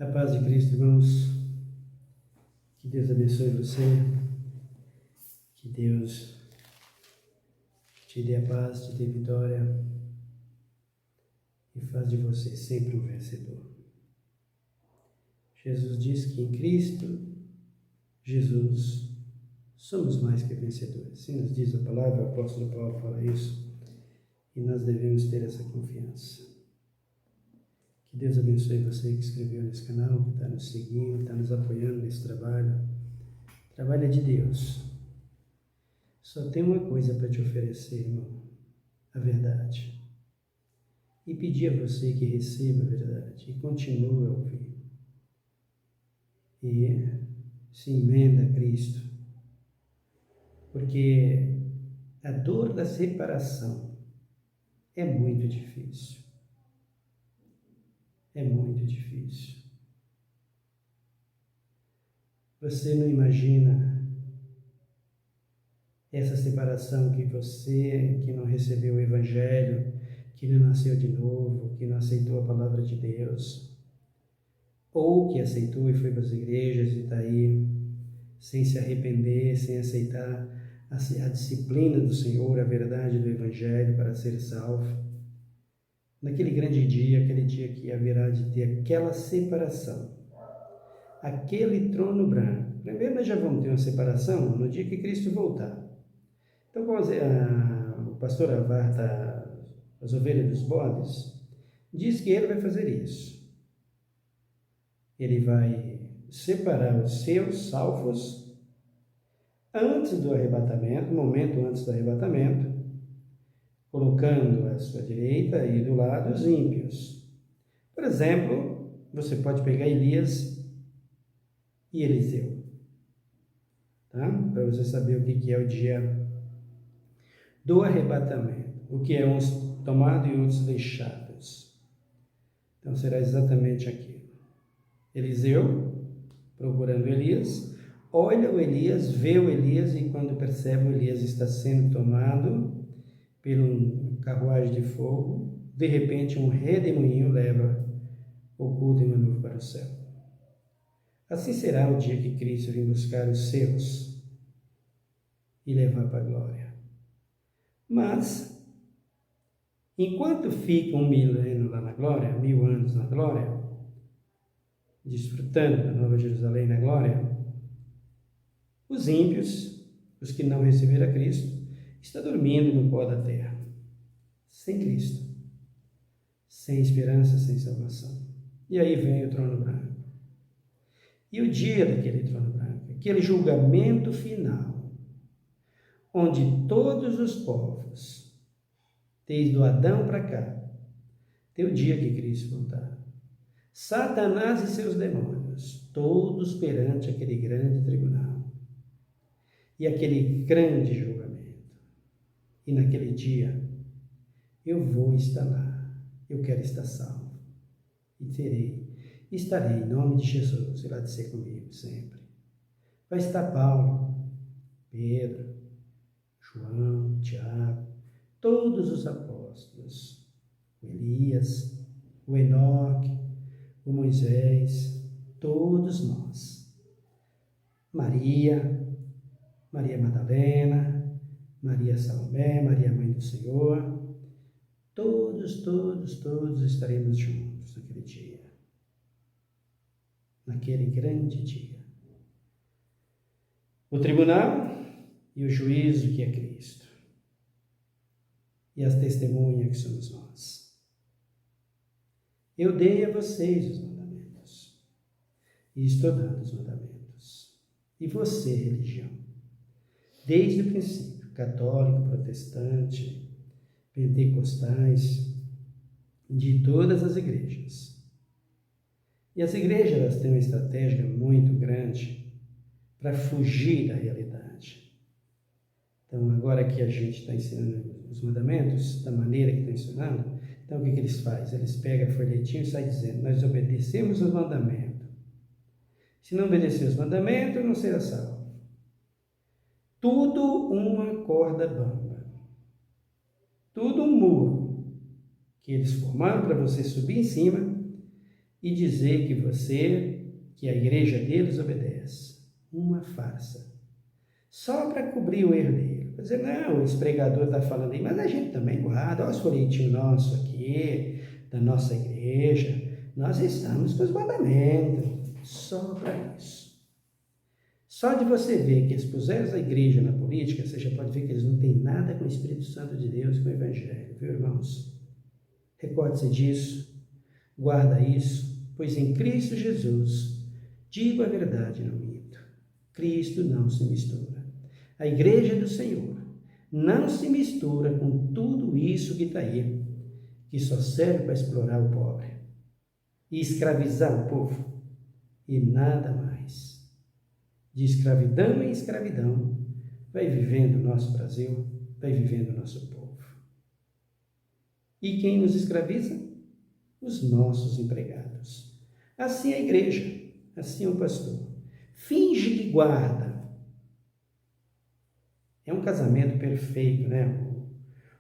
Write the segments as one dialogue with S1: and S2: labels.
S1: A paz de Cristo, irmãos. Que Deus abençoe você. Que Deus te dê a paz, te dê vitória e faz de você sempre um vencedor. Jesus diz que em Cristo, Jesus, somos mais que vencedores. Assim nos diz a palavra, o apóstolo Paulo fala isso, e nós devemos ter essa confiança. Que Deus abençoe você que inscreveu nesse canal, que está nos seguindo, está nos apoiando nesse trabalho. O trabalho é de Deus. Só tem uma coisa para te oferecer, irmão: a verdade. E pedir a você que receba a verdade e continue a ouvir. E se emenda a Cristo. Porque a dor da separação é muito difícil. É muito difícil. Você não imagina essa separação que você, que não recebeu o Evangelho, que não nasceu de novo, que não aceitou a palavra de Deus, ou que aceitou e foi para as igrejas e está aí, sem se arrepender, sem aceitar a disciplina do Senhor, a verdade do Evangelho para ser salvo. Naquele grande dia, aquele dia que haverá de ter aquela separação, aquele trono branco. Primeiro nós já vamos ter uma separação no dia que Cristo voltar. Então, como o pastor avarta as ovelhas dos bodes, diz que ele vai fazer isso. Ele vai separar os seus salvos antes do arrebatamento, momento antes do arrebatamento, colocando à sua direita e do lado os ímpios. Por exemplo, você pode pegar Elias e Eliseu, tá? Para você saber o que é o dia do arrebatamento, o que é uns tomados e outros deixados. Então será exatamente aquilo. Eliseu procurando Elias, olha o Elias, vê o Elias, e quando percebe o Elias está sendo tomado por um carruagem de fogo, de repente um redemoinho leva oculto em uma nuvem para o céu. Assim será o dia que Cristo vem buscar os seus e levar para a glória. Mas, enquanto fica 1 milênio lá na glória, 1000 anos na glória, desfrutando da Nova Jerusalém na glória, os ímpios, os que não receberam a Cristo, estão dormindo no pó da terra, sem Cristo, sem esperança, sem salvação. E aí vem o trono branco. E o dia daquele trono branco, aquele julgamento final, onde todos os povos, desde o Adão para cá, tem o dia que Cristo voltar. Satanás e seus demônios, todos perante aquele grande tribunal. E aquele grande julgamento. E naquele dia, eu vou estar lá. Eu quero estar salvo. E estarei em nome de Jesus, ele há de ser comigo sempre. Vai estar Paulo, Pedro, João, Tiago, todos os apóstolos, o Elias, o Enoque, o Moisés, todos nós. Maria Madalena, Maria Salomé, Maria Mãe do Senhor, todos estaremos juntos naquele dia. Naquele grande dia. O tribunal e o juízo que é Cristo. E as testemunhas que somos nós. Eu dei a vocês os mandamentos. E estou dando os mandamentos. E você, religião? Desde o princípio, católico, protestante, pentecostais, de todas as igrejas. E as igrejas, elas têm uma estratégia muito grande para fugir da realidade. Então, agora que a gente está ensinando os mandamentos, da maneira que está ensinando, então o que eles fazem? Eles pegam a folhetinho e saem dizendo: nós obedecemos os mandamentos. Se não obedecer os mandamentos, não será salvo. Tudo uma corda bamba. Tudo um muro que eles formaram para você subir em cima e dizer que a igreja deles obedece. Uma farsa. Só para cobrir o erro dele. Quer dizer, não, esse pregador está falando aí, mas a gente também guarda. Olha os folhetinhos nossos aqui, da nossa igreja. Nós estamos com os mandamentos. Só para isso. Só de você ver que eles puseram a igreja na política, você já pode ver que eles não têm nada com o Espírito Santo de Deus, com o Evangelho, viu, irmãos? Recorde-se disso, guarda isso, pois em Cristo Jesus, digo a verdade, não minto. Cristo não se mistura. A igreja do Senhor não se mistura com tudo isso que está aí, que só serve para explorar o pobre e escravizar o povo e nada mais. De escravidão em escravidão, vai vivendo o nosso Brasil, vai vivendo o nosso povo. E quem nos escraviza? Os nossos empregados. Assim é a igreja, assim é o pastor. Finge que guarda. É um casamento perfeito, né?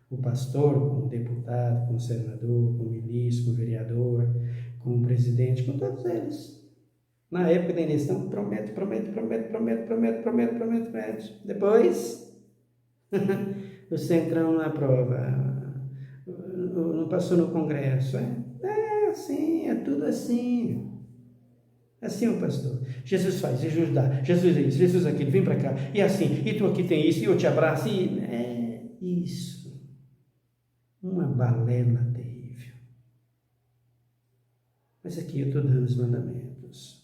S1: O pastor com o deputado, com o senador, com o ministro, com o vereador, com o presidente, com todos eles. Na época da eleição, promete. Depois, o Centrão não aprova, não passou no Congresso. É assim, é tudo assim. Assim é o pastor. Jesus faz, Jesus dá, Jesus é isso, Jesus aquilo, vem para cá. E assim, e tu aqui tem isso, e eu te abraço. E é isso. Uma balela terrível. Mas aqui eu estou dando os mandamentos.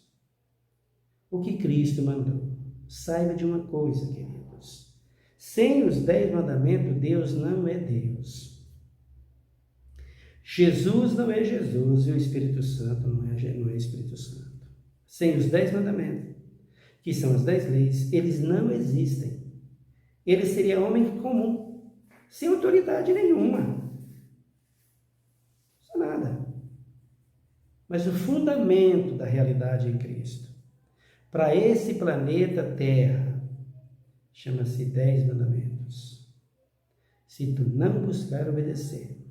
S1: O que Cristo mandou. Saiba de uma coisa, queridos. Sem os 10 mandamentos, Deus não é Deus. Jesus não é Jesus e o Espírito Santo não é Espírito Santo. Sem os 10 mandamentos, que são as 10 leis, eles não existem. Ele seria homem comum, sem autoridade nenhuma. Isso é nada. Mas o fundamento da realidade em Cristo, para esse planeta Terra, chama-se 10 mandamentos. Se tu não buscar obedecer,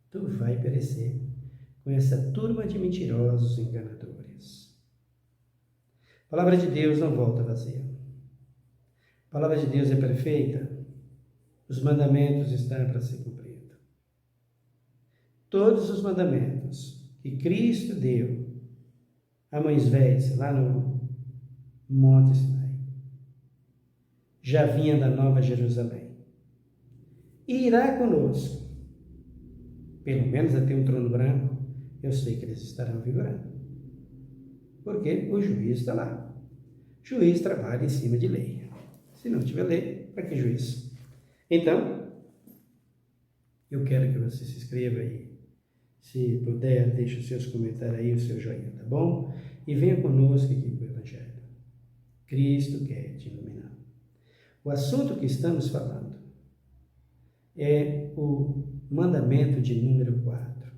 S1: tu vai perecer com essa turma de mentirosos e enganadores. A palavra de Deus não volta vazia. A palavra de Deus é perfeita. Os mandamentos estão para ser cumpridos. Todos os mandamentos que Cristo deu a Moisés, lá no Monte Sinai, já vinha da Nova Jerusalém. E irá conosco, pelo menos até um trono branco, eu sei que eles estarão vigorando. Porque o juiz está lá. O juiz trabalha em cima de lei. Se não tiver lei, para que juiz? Então, eu quero que você se inscreva aí. Se puder, deixe os seus comentários aí, o seu joinha, tá bom? E venha conosco aqui para o Evangelho. Cristo quer te iluminar. O assunto que estamos falando é o mandamento de número 4,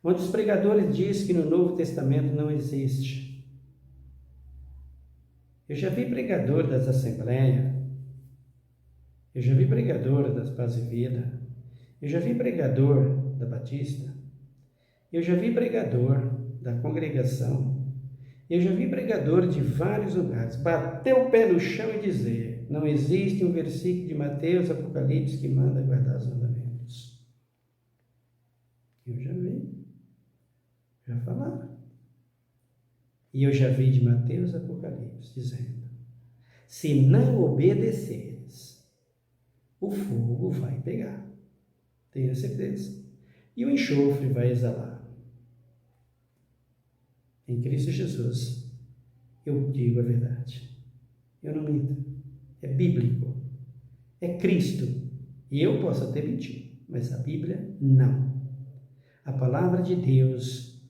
S1: onde os pregadores dizem que no Novo Testamento não existe. Eu já vi pregador das Assembleias, eu já vi pregador das Paz e Vida, eu já vi pregador da Batista, eu já vi pregador da Congregação, eu já vi pregador de vários lugares bater o pé no chão e dizer: não existe um versículo de Mateus, Apocalipse que manda guardar os mandamentos. Eu já vi, já falaram. E eu já vi de Mateus, Apocalipse, dizendo: se não obedeceres, o fogo vai pegar. Tenha certeza. E o enxofre vai exalar. Em Cristo Jesus, eu digo a verdade. Eu não minto. É bíblico. É Cristo. E eu posso até mentir, mas a Bíblia, não. A palavra de Deus,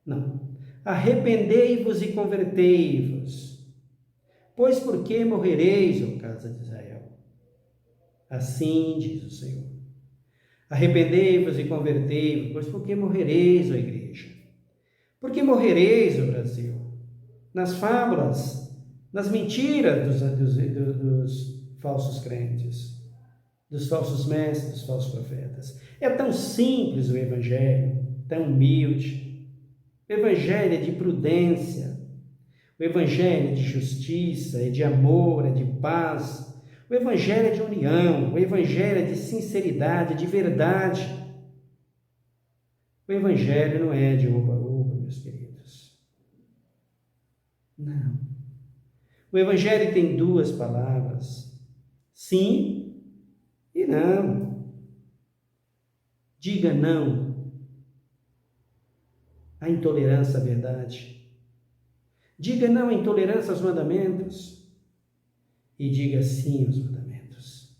S1: não. Arrependei-vos e convertei-vos, pois por que morrereis, ó casa de Israel? Assim diz o Senhor. Arrependei-vos e convertei-vos, pois por que morrereis, ó igreja? Por que morrereis, ó Brasil? Nas fábulas, nas mentiras dos falsos crentes, dos falsos mestres, dos falsos profetas. É tão simples o Evangelho, tão humilde. O Evangelho é de prudência. O Evangelho é de justiça, é de amor, é de paz. O Evangelho é de união. O Evangelho é de sinceridade, de verdade. O Evangelho não é de oba-oba, meus queridos. Não. O Evangelho tem duas palavras: sim e não. Diga não à intolerância à verdade. Diga não à intolerância aos mandamentos. E diga sim aos mandamentos.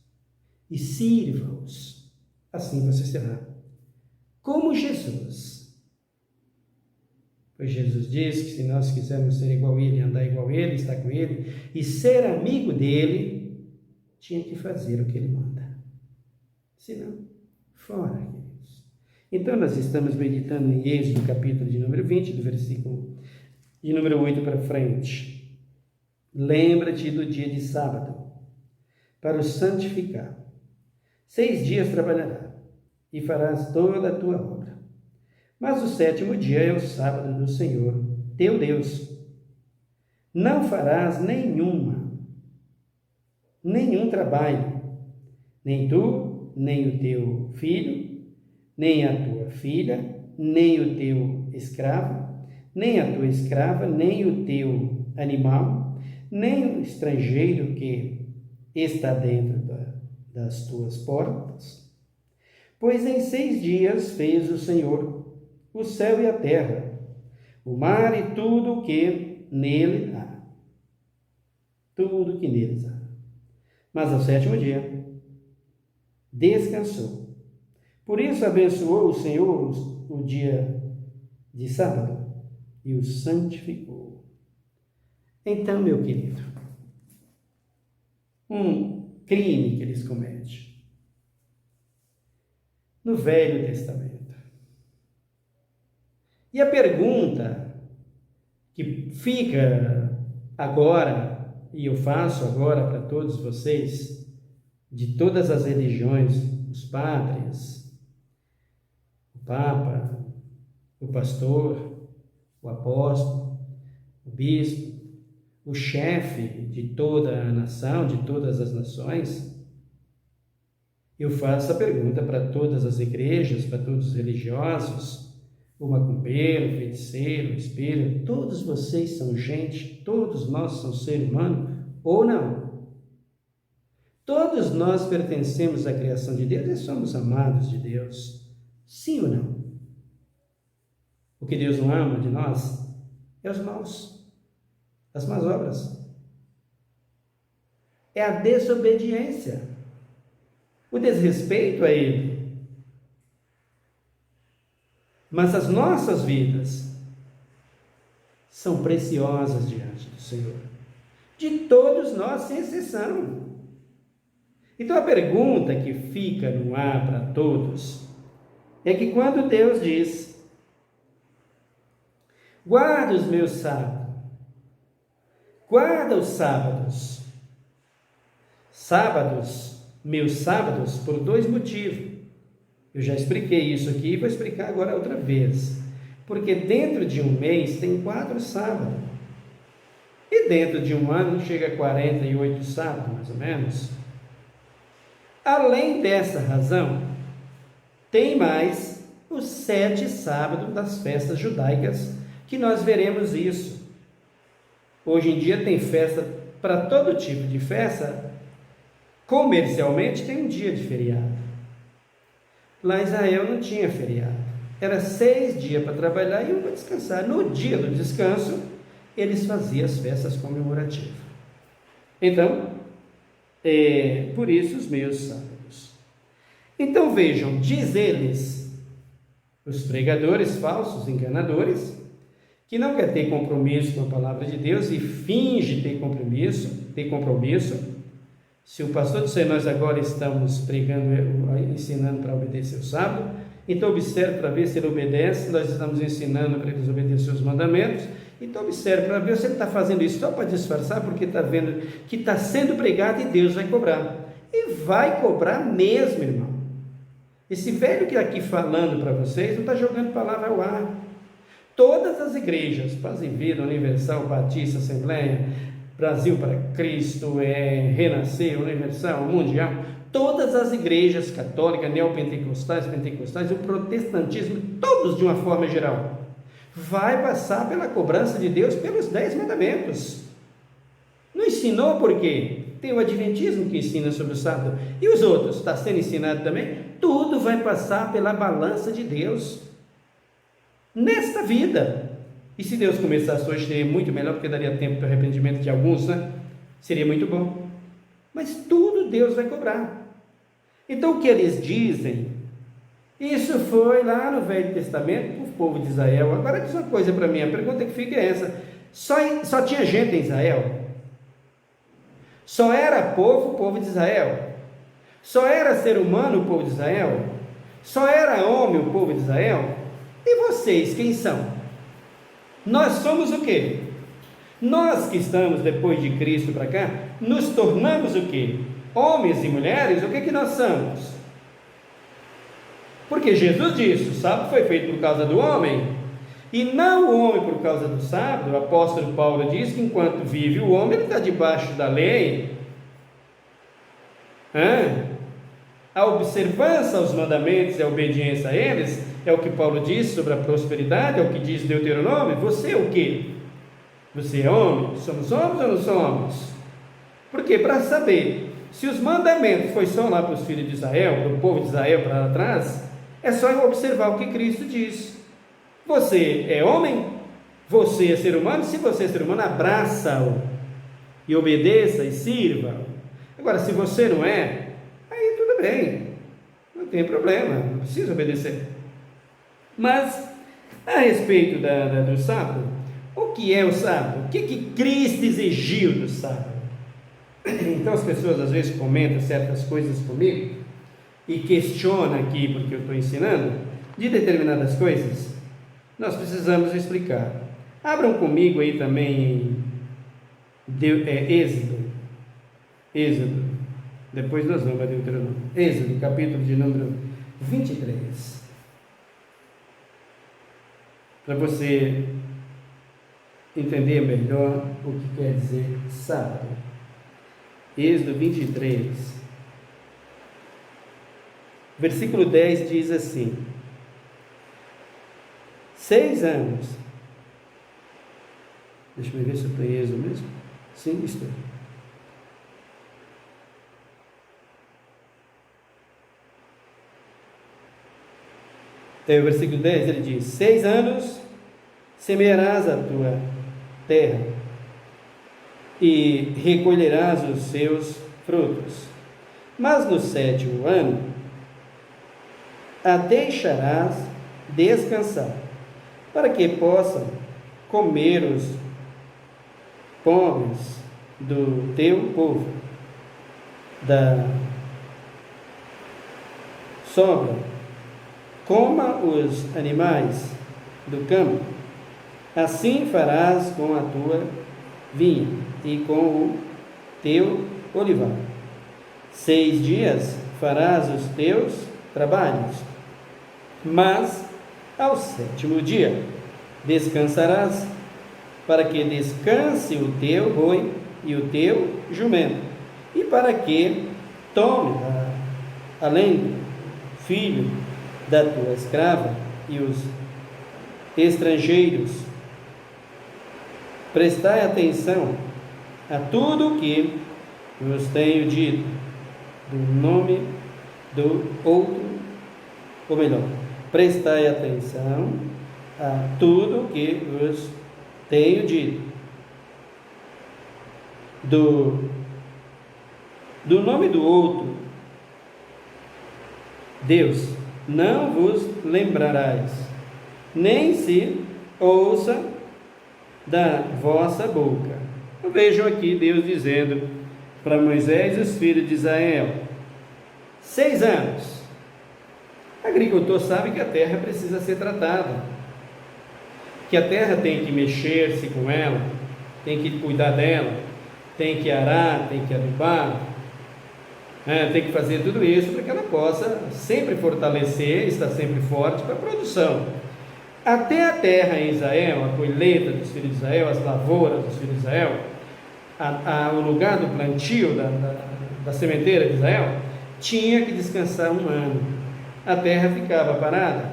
S1: E sirva-os. Assim você será como Jesus. Pois Jesus diz que se nós quisermos ser igual a Ele, andar igual a Ele, estar com Ele e ser amigo dEle, tinha que fazer o que Ele manda. Senão, fora, queridos. Então, nós estamos meditando em Êxodo, capítulo de número 20, do versículo de número 8 para frente. Lembra-te do dia de sábado, para o santificar. 6 dias trabalharás e farás toda a tua obra. Mas o 7º dia é o sábado do Senhor, teu Deus. Não farás nenhum trabalho, nem tu, nem o teu filho, nem a tua filha, nem o teu escravo, nem a tua escrava, nem o teu animal, nem o estrangeiro que está dentro das tuas portas. Pois em 6 dias fez o Senhor o céu e a terra, o mar e tudo o que nele há. Tudo o que neles há. Mas ao 7º dia descansou. Por isso abençoou o Senhor o dia de sábado e o santificou. Então, meu querido, um crime que eles cometem no Velho Testamento. E a pergunta que fica agora, e eu faço agora para todos vocês, de todas as religiões, os padres, o Papa, o pastor, o apóstolo, o bispo, o chefe de toda a nação, de todas as nações, eu faço a pergunta para todas as igrejas, para todos os religiosos, o macumbeiro, o feiticeiro, o espírito, todos vocês são gente, todos nós somos ser humano, ou não? Todos nós pertencemos à criação de Deus e somos amados de Deus, sim ou não? O que Deus não ama de nós é os maus, as más obras. É a desobediência, o desrespeito a Ele. Mas as nossas vidas são preciosas diante do Senhor, de todos nós, sem exceção. Então a pergunta que fica no ar para todos é que quando Deus diz: guarda os meus sábados, guarda os sábados, meus sábados, por 2 motivos. Eu já expliquei isso aqui e vou explicar agora outra vez. Porque dentro de um mês tem 4 sábados. E dentro de um ano chega a 48 sábados, mais ou menos. Além dessa razão, tem mais os 7 sábados das festas judaicas, que nós veremos isso. Hoje em dia tem festa para todo tipo de festa. Comercialmente tem um dia de feriado. Lá em Israel não tinha feriado. Era 6 dias para trabalhar e 1 para descansar. No dia do descanso, eles faziam as festas comemorativas. Então, por isso os meus sábados. Então vejam, diz eles, os pregadores falsos, enganadores, que não quer ter compromisso com a palavra de Deus e finge ter compromisso. Se o pastor disser, nós agora estamos pregando, ensinando para obedecer o sábado, então observe para ver se ele obedece. Nós estamos ensinando para eles obedecer os mandamentos, então observe para ver se ele está fazendo isso só para disfarçar, porque está vendo que está sendo pregado e Deus vai cobrar. E vai cobrar mesmo, irmão. Esse velho que está aqui falando para vocês não está jogando palavra ao ar. Todas as igrejas, Paz e Vida, Universal, Batista, Assembleia, Brasil para Cristo, Renascer, Universal, Mundial, todas as igrejas católicas, neopentecostais, pentecostais, o protestantismo, todos de uma forma geral, vai passar pela cobrança de Deus pelos 10 mandamentos. Não ensinou por quê? Tem o Adventismo que ensina sobre o sábado. E os outros? Está sendo ensinado também? Tudo vai passar pela balança de Deus nesta vida. E se Deus começasse hoje, seria muito melhor, porque daria tempo para o arrependimento de alguns, né? Seria muito bom. Mas tudo Deus vai cobrar. Então o que eles dizem, isso foi lá no Velho Testamento, o povo de Israel. Agora diz uma coisa para mim, a pergunta que fica é essa: só tinha gente em Israel? Só era povo o povo de Israel? Só era ser humano o povo de Israel? Só era homem o povo de Israel? E vocês, quem são? Nós somos o quê? Nós que estamos depois de Cristo para cá, nos tornamos o quê? Homens e mulheres, o que nós somos? Porque Jesus disse, o sábado foi feito por causa do homem, e não o homem por causa do sábado. O apóstolo Paulo diz que enquanto vive o homem, ele está debaixo da lei. A observância aos mandamentos e a obediência a eles, é o que Paulo diz sobre a prosperidade, é o que diz Deuteronômio. Você é o quê? Você é homem? Somos homens ou não somos? Porque para saber se os mandamentos foi só lá para os filhos de Israel, para o povo de Israel para lá atrás, é só eu observar o que Cristo diz. Você é homem? Você é ser humano? Se você é ser humano, abraça-o e obedeça e sirva. Agora, se você não é, aí tudo bem, não tem problema, não precisa obedecer. Mas a respeito do sábado, o que é o sábado? O que Cristo exigiu do sábado? Então as pessoas às vezes comentam certas coisas comigo e questionam aqui, porque eu estou ensinando, de determinadas coisas. Nós precisamos explicar. Abram comigo aí também em Êxodo. Depois nós vamos a Deuteronômio. Êxodo, capítulo de número 23. Para você entender melhor o que quer dizer sábado. Êxodo 23. Versículo 10 diz assim: 6 anos. Deixa eu ver se eu estou em Êxodo mesmo. Sim, estou. O versículo 10 ele diz: 6 anos semearás a tua terra e recolherás os seus frutos, mas no 7º ano a deixarás descansar, para que possam comer os pobres do teu povo, da sobra, coma os animais do campo. Assim farás com a tua vinha e com o teu olivar. 6 dias farás os teus trabalhos, mas ao 7º dia descansarás, para que descanse o teu boi e o teu jumento, e para que tome além do filho da tua escrava e os estrangeiros. Prestai atenção a tudo o que vos tenho dito, do nome do outro, ou melhor, prestai atenção a tudo o que vos tenho dito, do nome do outro Deus não vos lembrarás, nem se ouça da vossa boca. Vejam aqui Deus dizendo para Moisés e os filhos de Israel: 6 anos. O agricultor sabe que a terra precisa ser tratada, que a terra tem que mexer-se com ela, tem que cuidar dela, tem que arar, tem que adubar, tem que fazer tudo isso para que ela possa sempre fortalecer, estar sempre forte para a produção. Até a terra em Israel, a colheita dos filhos de Israel, as lavouras dos filhos de Israel, o lugar do plantio da sementeira de Israel, tinha que descansar 1 ano. A terra ficava parada.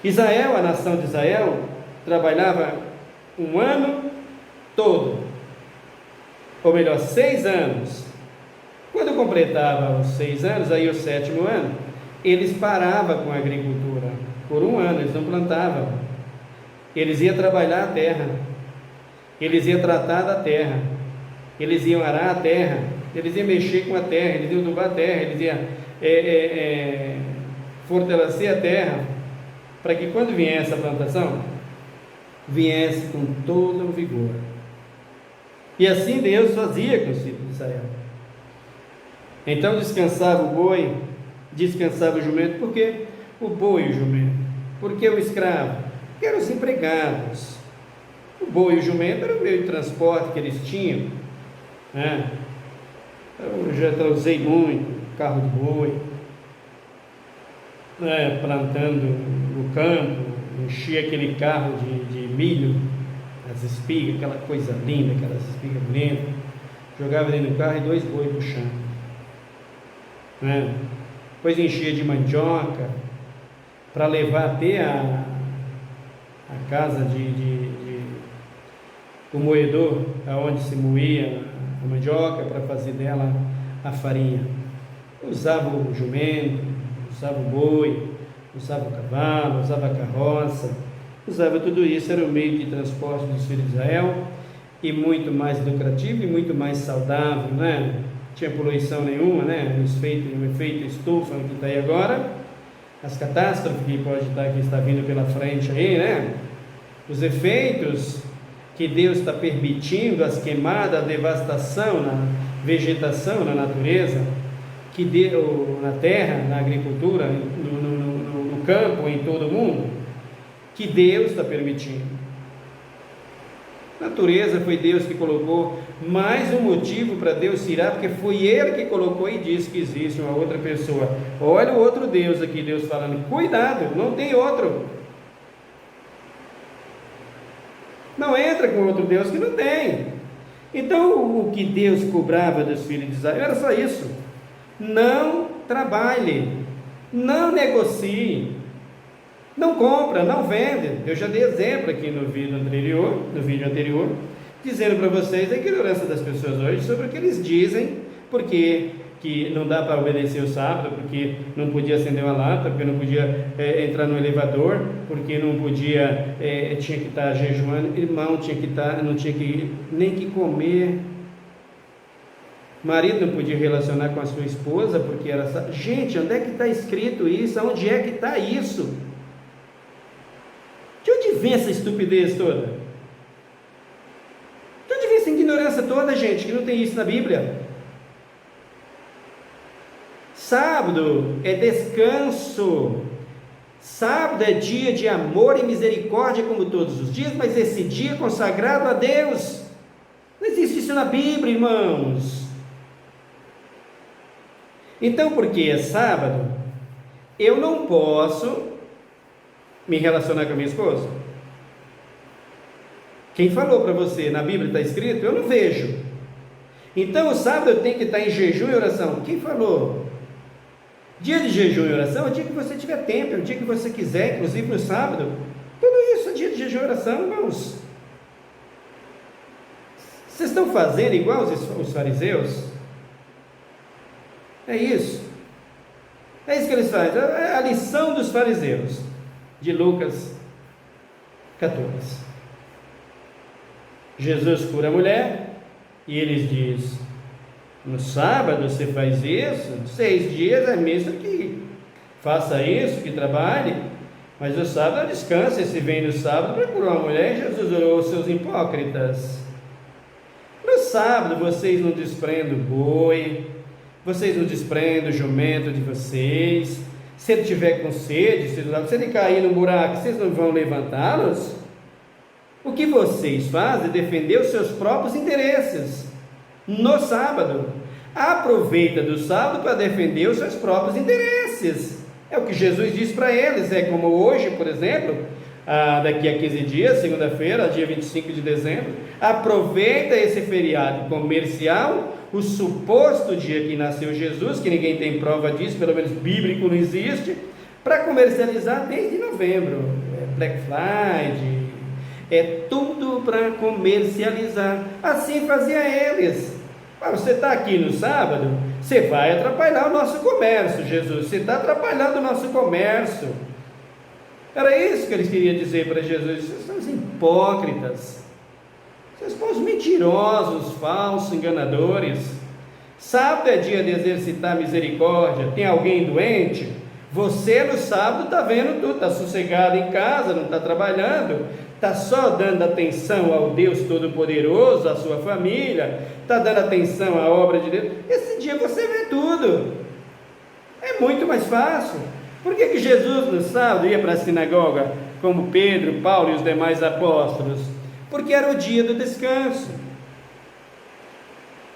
S1: Israel, a nação de Israel, trabalhava 1 ano todo, ou melhor, 6 anos. Quando completava os 6 anos, aí o 7º ano, eles paravam com a agricultura. Por 1 ano, eles não plantavam. Eles iam trabalhar a terra. Eles iam tratar da terra. Eles iam arar a terra. Eles iam mexer com a terra. Eles iam adubar a terra. Eles iam fortalecer a terra, para que quando viesse a plantação, viesse com todo o vigor. E assim Deus fazia com os filhos de Israel. Então descansava o boi, descansava o jumento. Por quê? O boi e o jumento. Por que o escravo? Porque eram os empregados. O boi e o jumento era o meio de transporte que eles tinham, né? Eu já usei muito carro de boi, né? Plantando no campo, enchia aquele carro de milho, as espigas, aquela coisa linda, aquelas espigas bonitas, jogava dentro do carro e 2 bois puxando, né? Depois enchia de mandioca para levar até a casa o moedor, aonde se moía a mandioca, para fazer dela a farinha. Usava o jumento, usava o boi, usava o cavalo, usava a carroça, usava tudo isso. Era o meio de transporte dos filhos de Israel, e muito mais lucrativo e muito mais saudável, né? Não tinha poluição nenhuma, né? O efeito estufa que está aí agora, as catástrofes que pode estar, que está vindo pela frente aí, né? Os efeitos que Deus está permitindo, as queimadas, a devastação na vegetação, na natureza, que deu na terra, na agricultura, no campo, em todo o mundo, que Deus está permitindo. A natureza foi Deus que colocou. Mais um motivo para Deus tirar, porque foi Ele que colocou e disse que existe uma outra pessoa. Olha o outro Deus aqui, Deus falando, cuidado, não tem outro. Não entra com outro Deus que não tem. Então o que Deus cobrava dos filhos de Israel era só isso: não trabalhe, não negocie, não compra, não vende. Eu já dei exemplo aqui no vídeo anterior, dizendo para vocês a ignorância das pessoas hoje sobre o que eles dizem, porque que não dá para obedecer o sábado, porque não podia acender uma lata, porque não podia entrar no elevador, porque não podia, tinha que estar jejuando. Irmão, tinha que estar, não tinha que nem que comer. Marido não podia relacionar com a sua esposa, porque era... Gente, onde é que está escrito isso? Onde é que está isso? De onde vem essa estupidez toda? De onde vem essa ignorância toda, gente, que não tem isso na Bíblia? Sábado é descanso. Sábado é dia de amor e misericórdia, como todos os dias, mas esse dia é consagrado a Deus. Não existe isso na Bíblia, irmãos. Então, porque é sábado, eu não posso me relacionar com a minha esposa? Quem falou para você? Na Bíblia está escrito? Eu não vejo. Então, o sábado eu tenho que estar em jejum e oração. Quem falou? Dia de jejum e oração é o dia que você tiver tempo, é o dia que você quiser, inclusive no sábado. Tudo isso é dia de jejum e oração, irmãos. Vocês estão fazendo igual os fariseus? É isso. É isso que eles fazem. É a lição dos fariseus, de Lucas 14. Jesus cura a mulher e eles dizem: no sábado você faz isso, 6 dias é mesmo que faça isso, que trabalhe, mas o sábado descansa. E se vem no sábado para curar uma mulher, Jesus orou os seus hipócritas. No sábado vocês não desprendem o boi, vocês não desprendem o jumento de vocês. Se ele tiver com sede, se ele cair no buraco, vocês não vão levantá-los? O que vocês fazem é defender os seus próprios interesses no sábado. Aproveita do sábado para defender os seus próprios interesses. É o que Jesus disse para eles. É como hoje, por exemplo, daqui a 15 dias, segunda-feira, dia 25 de dezembro. Aproveita esse feriado comercial, o suposto dia que nasceu Jesus, que ninguém tem prova disso, pelo menos bíblico não existe, para comercializar desde novembro. Black Friday, tudo para comercializar. Assim fazia eles. Você está aqui no sábado, você vai atrapalhar o nosso comércio, Jesus, você está atrapalhando o nosso comércio. Era isso que eles queriam dizer para Jesus. Vocês são os hipócritas, vocês são os mentirosos, falsos, enganadores. Sábado é dia de exercitar misericórdia. Tem alguém doente? Você no sábado está vendo tudo, está sossegado em casa, não está trabalhando, está só dando atenção ao Deus Todo-Poderoso, à sua família, está dando atenção à obra de Deus. Esse dia você vê tudo, é muito mais fácil. Por que Jesus no sábado ia para a sinagoga, como Pedro, Paulo e os demais apóstolos? Porque era o dia do descanso.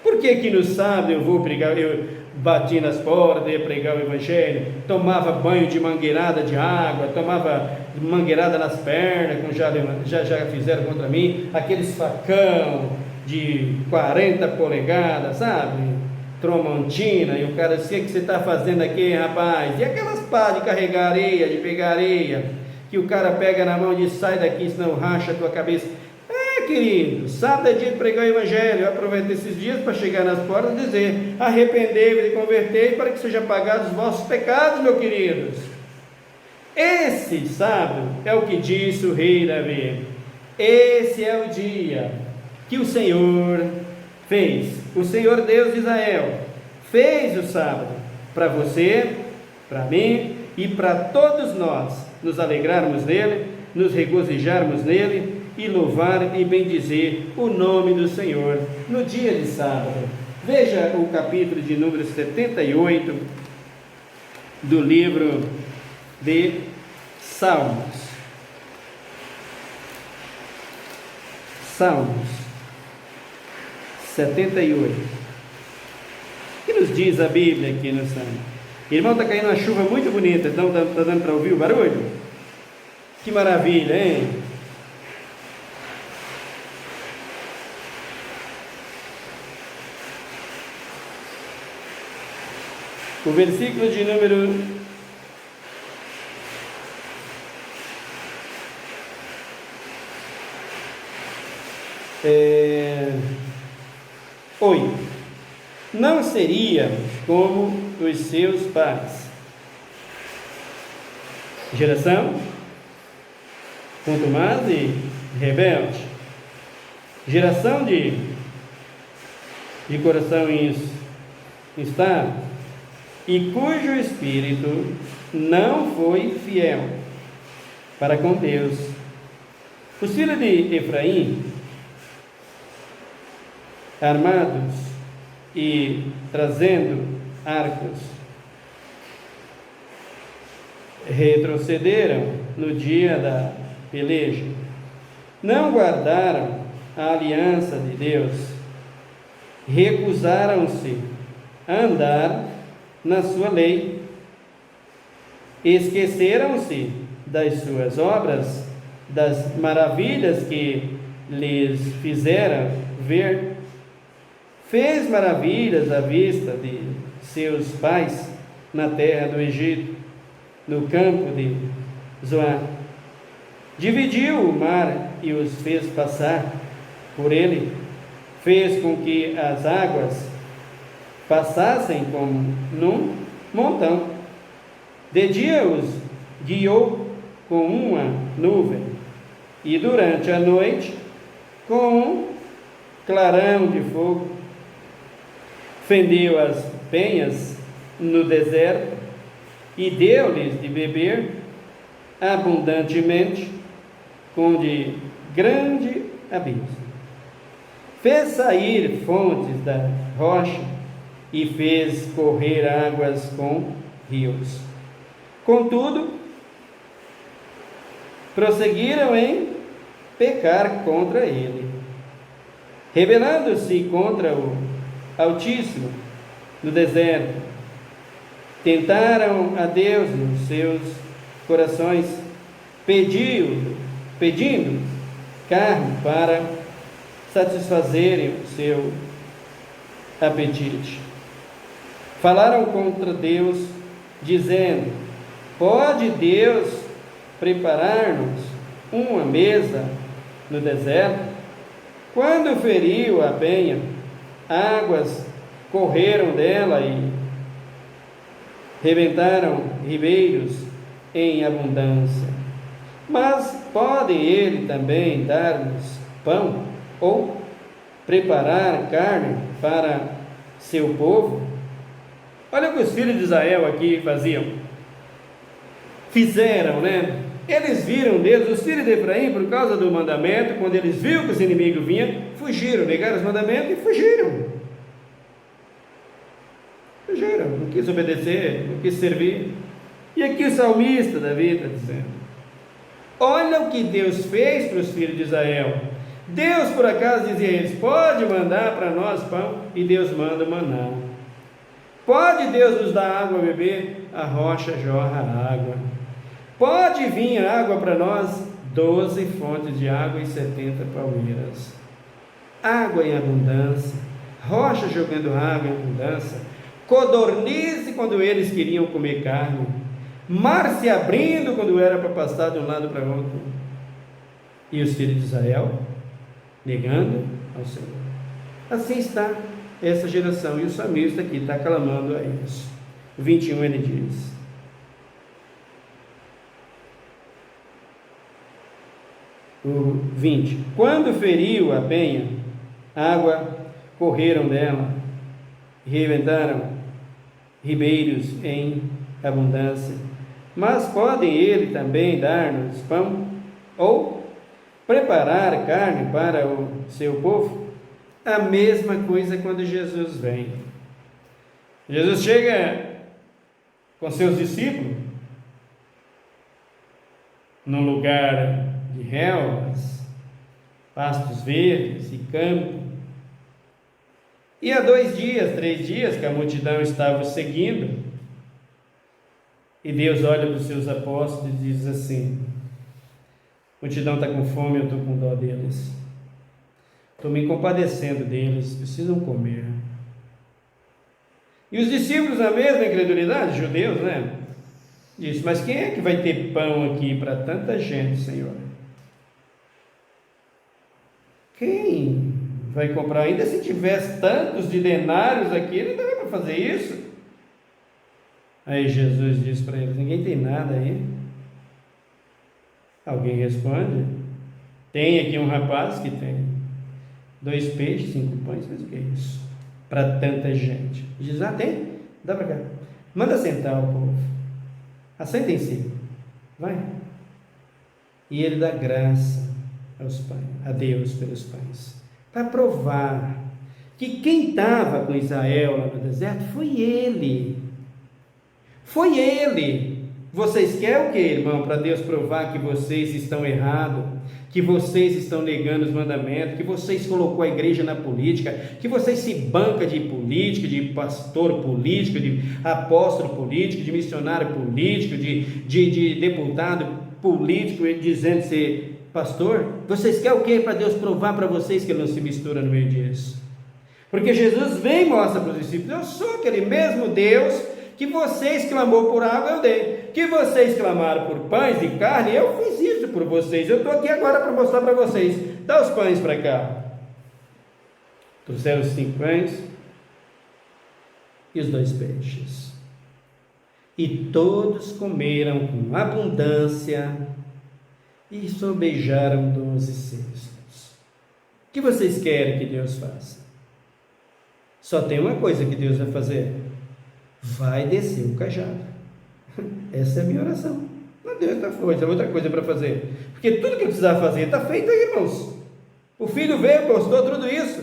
S1: Por que no sábado eu vou pregar, eu bati nas portas, ia pregar o Evangelho, tomava banho de mangueirada de água, tomava mangueirada nas pernas, como já fizeram contra mim, aqueles facão de 40 polegadas, sabe? Tromontina, e o cara disse: o que você está fazendo aqui, rapaz? E aquelas pás de carregar areia, de pegar areia, que o cara pega na mão e diz: sai daqui, senão racha a tua cabeça. Querido, sábado é dia de pregar o Evangelho. Eu aproveito esses dias para chegar nas portas e dizer: arrependei-vos e convertei para que sejam apagados os vossos pecados, meus queridos. Esse sábado é o que disse o rei Davi. Esse é o dia que o Senhor fez. O Senhor Deus de Israel fez o sábado para você, para mim e para todos nós nos alegrarmos nele, nos regozijarmos nele e louvar e bendizer o nome do Senhor no dia de sábado. Veja o capítulo de número 78 do livro de Salmos. Salmos 78. O que nos diz a Bíblia aqui no Salmo? Irmão, está caindo uma chuva muito bonita, então está dando para ouvir o barulho? Que maravilha, hein? O versículo de número 8. Não seria como os seus pais, geração contumaz e rebelde, geração de coração instável, e cujo espírito não foi fiel para com Deus. Os filhos de Efraim, armados e trazendo arcos, retrocederam no dia da peleja, não guardaram a aliança de Deus, recusaram-se a andar na sua lei, esqueceram-se das suas obras, das maravilhas que lhes fizeram ver. Fez maravilhas à vista de seus pais na terra do Egito, no campo de Zoar. Dividiu o mar e os fez passar por ele, fez com que as águas passassem como num montão. De dia os guiou com uma nuvem, e durante a noite com um clarão de fogo. Fendeu as penhas no deserto e deu-lhes de beber abundantemente, com de grande abismo. Fez sair fontes da rocha e fez correr águas com rios. Contudo, prosseguiram em pecar contra ele, rebelando-se contra o Altíssimo no deserto. Tentaram a Deus nos seus corações, pedindo carne para satisfazerem o seu apetite. Falaram contra Deus, dizendo: pode Deus preparar-nos uma mesa no deserto? Quando feriu a penha, águas correram dela e rebentaram ribeiros em abundância. Mas pode ele também dar-nos pão, ou preparar carne para seu povo? Olha o que os filhos de Israel aqui fizeram, né? Eles viram Deus, os filhos de Efraim, por causa do mandamento, quando eles viram que os inimigos vinham, fugiram, negaram os mandamentos e fugiram. Não quis obedecer, não quis servir. E aqui o salmista Davi está dizendo: olha o que Deus fez para os filhos de Israel. Deus por acaso dizia a eles: pode mandar para nós pão? E Deus manda o maná. Pode Deus nos dar água a beber? A rocha jorra água. Pode vir água para nós? 12 fontes de água e 70 palmeiras. Água em abundância, rocha jogando água em abundância, codornize quando eles queriam comer carne, mar se abrindo quando era para passar de um lado para o outro. E os filhos de Israel negando ao Senhor. Assim está essa geração, e o salmista aqui está clamando a eles. O 21 ele diz: o 20: quando feriu a penha, água correram dela, e rebentaram ribeiros em abundância. Mas podem ele também dar-nos pão, ou preparar carne para o seu povo? A mesma coisa quando Jesus vem. Jesus chega com seus discípulos num lugar de relvas, pastos verdes e campo. E há 2 dias, 3 dias que a multidão estava seguindo, e Deus olha para os seus apóstolos e diz assim: a multidão está com fome, eu estou com dó deles, estou me compadecendo deles, precisam comer. E os discípulos, na mesma incredulidade, judeus, né? Disse: mas quem é que vai ter pão aqui para tanta gente, Senhor? Quem vai comprar? Ainda se tivesse tantos de denários aqui, não dava para fazer isso. Aí Jesus disse para eles: ninguém tem nada aí? Alguém responde: tem aqui um rapaz que tem 2 peixes, 5 pães, mas o que é isso? Para tanta gente. Diz: ah, tem? Dá para cá. Manda sentar o povo. Assenta em si. Vai. E ele dá graça aos pães, a Deus pelos pães, para provar que quem estava com Israel lá no deserto foi ele. Foi ele. Vocês querem o que, irmão? Para Deus provar que vocês estão errados, que vocês estão negando os mandamentos, que vocês colocou a igreja na política, que vocês se bancam de política, de pastor político, de apóstolo político, de missionário político, de deputado político, dizendo ser pastor. Vocês querem o que para Deus provar para vocês que ele não se mistura no meio disso? Porque Jesus vem e mostra para os discípulos: eu sou aquele mesmo Deus que vocês clamou por água, eu dei. Que vocês clamaram por pães e carne, eu fiz isso por vocês. Eu estou aqui agora para mostrar para vocês. Dá os pães para cá. Trouxeram os 5 pães e os 2 peixes. E todos comeram com abundância e sobejaram 12 cestos. O que vocês querem que Deus faça? Só tem uma coisa que Deus vai fazer: vai descer o cajado. Essa é a minha oração. Não Deus está força, é outra coisa para fazer. Porque tudo que eu precisava fazer está feito aí, irmãos. O filho veio, postou tudo isso.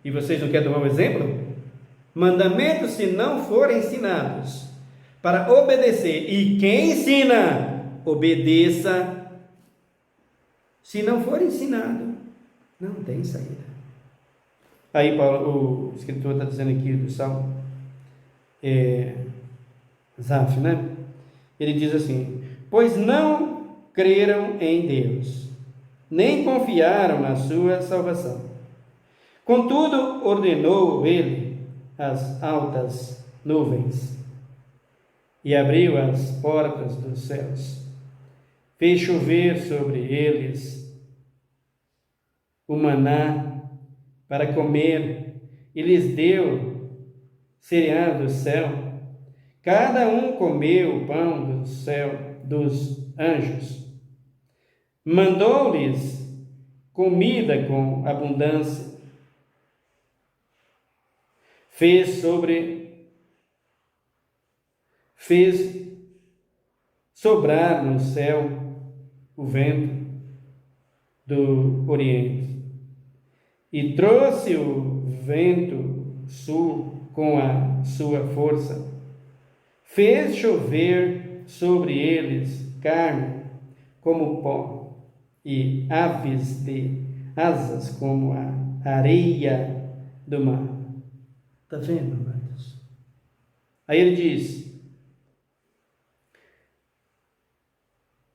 S1: E vocês não querem tomar um exemplo? Mandamentos, se não forem ensinados, para obedecer. E quem ensina, obedeça. Se não for ensinado, não tem saída. Aí Paulo, o escritor está dizendo aqui do Salmo Zaf, né? Ele diz assim: pois não creram em Deus, nem confiaram na sua salvação. Contudo, ordenou ele as altas nuvens e abriu as portas dos céus. Fez chover sobre eles o maná para comer e lhes deu cereal do céu. Cada um comeu o pão do céu dos anjos. Mandou-lhes comida com abundância. Fez sobrar no céu o vento do Oriente e trouxe o vento sul com a sua força. Fez chover sobre eles carne como pó e aves de asas como a areia do mar. Está vendo, amados? Aí ele diz: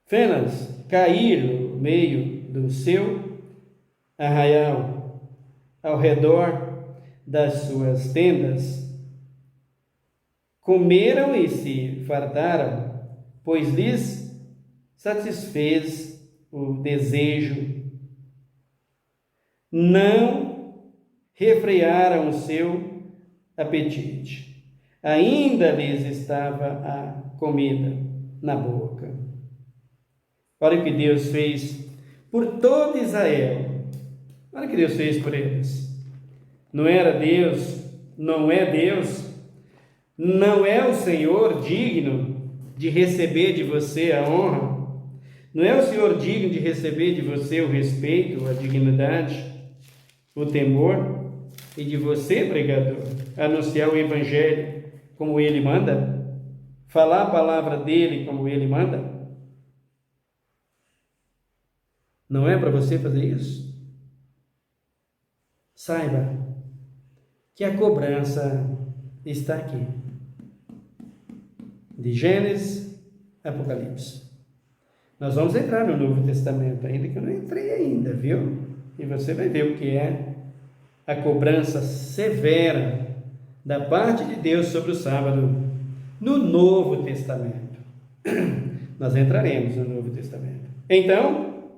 S1: fê-las cair no meio do seu arraial, ao redor das suas tendas. Comeram e se fartaram, pois lhes satisfez o desejo. Não refrearam o seu apetite. Ainda lhes estava a comida na boca. Olha o que Deus fez por todo Israel. Olha o que Deus fez por eles. Não era Deus, não é Deus, não é o Senhor digno de receber de você a honra? Não é o Senhor digno de receber de você o respeito, a dignidade, o temor? E de você, pregador, anunciar o Evangelho como Ele manda? Falar a palavra dEle como Ele manda? Não é para você fazer isso? Saiba que a cobrança está aqui. De Gênesis a Apocalipse. Nós vamos entrar no Novo Testamento, ainda que eu não entrei ainda, viu? E você vai ver o que é a cobrança severa da parte de Deus sobre o sábado no Novo Testamento. Nós entraremos no Novo Testamento. Então,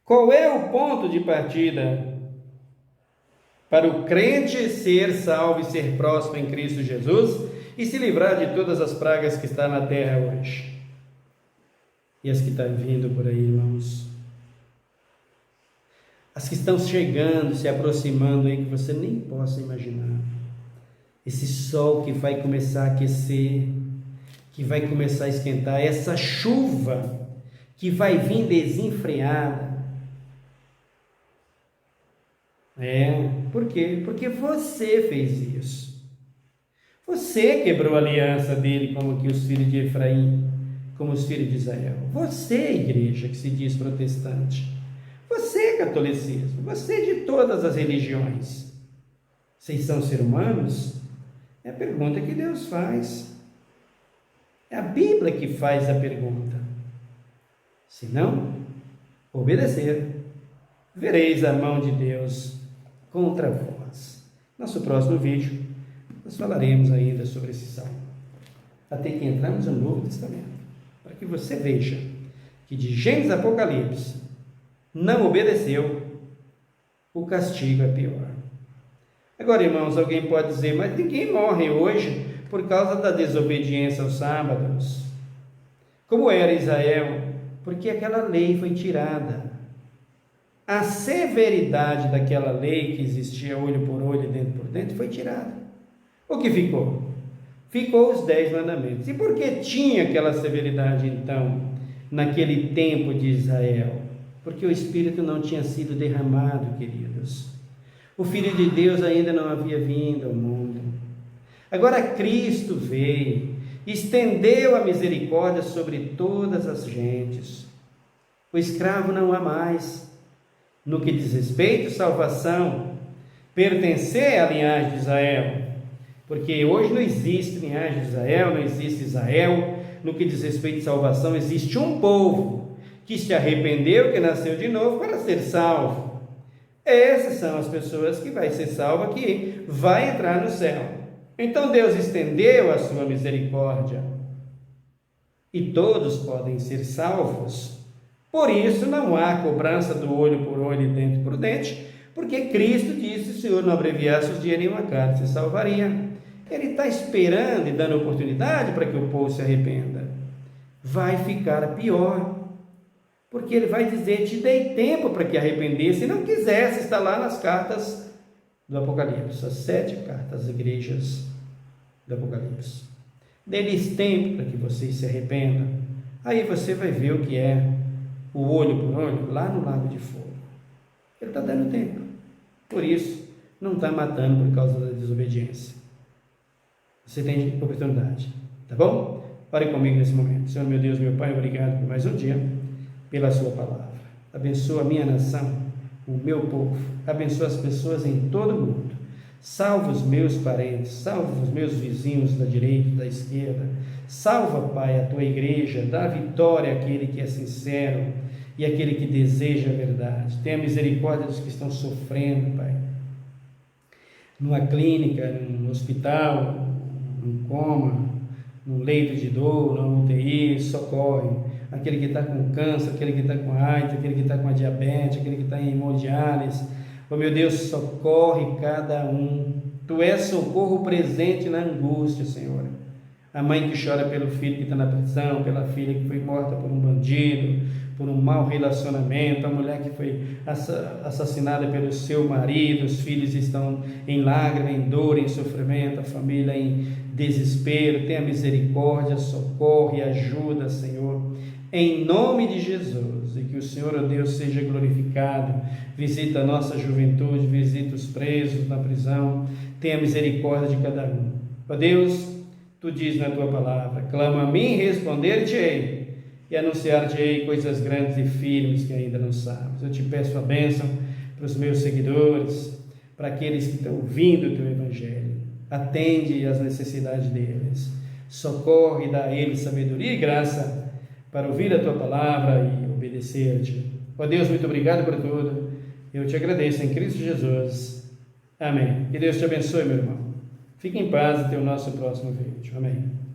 S1: qual é o ponto de partida para o crente ser salvo e ser próspero em Cristo Jesus e se livrar de todas as pragas que estão na terra hoje? E as que estão vindo por aí, irmãos. As que estão chegando, se aproximando aí, que você nem possa imaginar. Esse sol que vai começar a aquecer, que vai começar a esquentar, essa chuva que vai vir desenfreada. Por quê? Porque você fez isso. Você quebrou a aliança dele, como que os filhos de Efraim, como os filhos de Israel. Você, igreja, que se diz protestante. Você, catolicismo. Você de todas as religiões. Vocês são seres humanos? É a pergunta que Deus faz. É a Bíblia que faz a pergunta. Se não obedecer, vereis a mão de Deus contra vós. Nosso próximo vídeo, nós falaremos ainda sobre esse salmo, até que entramos no Novo Testamento, para que você veja que de Gênesis a Apocalipse não obedeceu, o castigo é pior. Agora, irmãos, alguém pode dizer, mas ninguém morre hoje por causa da desobediência aos sábados. Como era Israel? Porque aquela lei foi tirada. A severidade daquela lei que existia olho por olho, dente por dente, foi tirada. O que ficou? Ficou os 10 mandamentos. E por que tinha aquela severidade, então, naquele tempo de Israel? Porque o Espírito não tinha sido derramado, queridos. O Filho de Deus ainda não havia vindo ao mundo. Agora Cristo veio, estendeu a misericórdia sobre todas as gentes. O escravo não há mais. No que diz respeito à salvação, pertencer à linhagem de Israel, porque hoje não existe linhagem de Israel, não existe Israel, no que diz respeito à salvação, existe um povo que se arrependeu, que nasceu de novo para ser salvo. Essas são as pessoas que vai ser salva, que vai entrar no céu. Então Deus estendeu a sua misericórdia e todos podem ser salvos. Por isso não há cobrança do olho por olho e dente por dente, porque Cristo disse: se o Senhor não abreviasse os dias, nenhuma carne se salvaria. Ele está esperando e dando oportunidade para que o povo se arrependa. Vai ficar pior, porque ele vai dizer: te dei tempo para que arrependesse e não quisesse. Está lá nas cartas do Apocalipse, as 7 cartas às igrejas do Apocalipse. Dê-lhes tempo para que vocês se arrependam. Aí você vai ver o que é o olho por olho lá no lago de fogo. Ele está dando tempo. Por isso, não está matando por causa da desobediência. Você tem oportunidade, tá bom? Ore comigo nesse momento. Senhor, meu Deus, meu Pai, obrigado por mais um dia, pela sua palavra. Abençoa a minha nação, o meu povo. Abençoa as pessoas em todo o mundo. Salva os meus parentes, salva os meus vizinhos da direita, da esquerda. Salva, Pai, a tua igreja. Dá vitória àquele que é sincero e àquele que deseja a verdade. Tenha misericórdia dos que estão sofrendo, Pai. Numa clínica, num hospital, num coma, num leito de dor, numa UTI, socorre. Aquele que está com câncer, aquele que está com AIDS, aquele que está com a diabetes, aquele que está em hemodiálise. Oh, meu Deus, socorre cada um. Tu és socorro presente na angústia, Senhor. A mãe que chora pelo filho que está na prisão, pela filha que foi morta por um bandido, por um mau relacionamento, a mulher que foi assassinada pelo seu marido, os filhos estão em lágrima, em dor, em sofrimento, a família em desespero. Tenha misericórdia, socorre, ajuda, Senhor, em nome de Jesus, e que o Senhor, ó Deus, seja glorificado. Visita a nossa juventude, visita os presos na prisão, tenha misericórdia de cada um. Ó Deus, tu diz na tua palavra: clama a mim, responder-te-ei, e anunciar-te-ei coisas grandes e firmes que ainda não sabes. Eu te peço a bênção para os meus seguidores, para aqueles que estão ouvindo o teu evangelho. Atende às necessidades deles, socorre e dá a eles sabedoria e graça para ouvir a tua palavra e obedecer-te. Ó Deus, muito obrigado por tudo. Eu te agradeço em Cristo Jesus. Amém. Que Deus te abençoe, meu irmão. Fique em paz até o nosso próximo vídeo. Amém.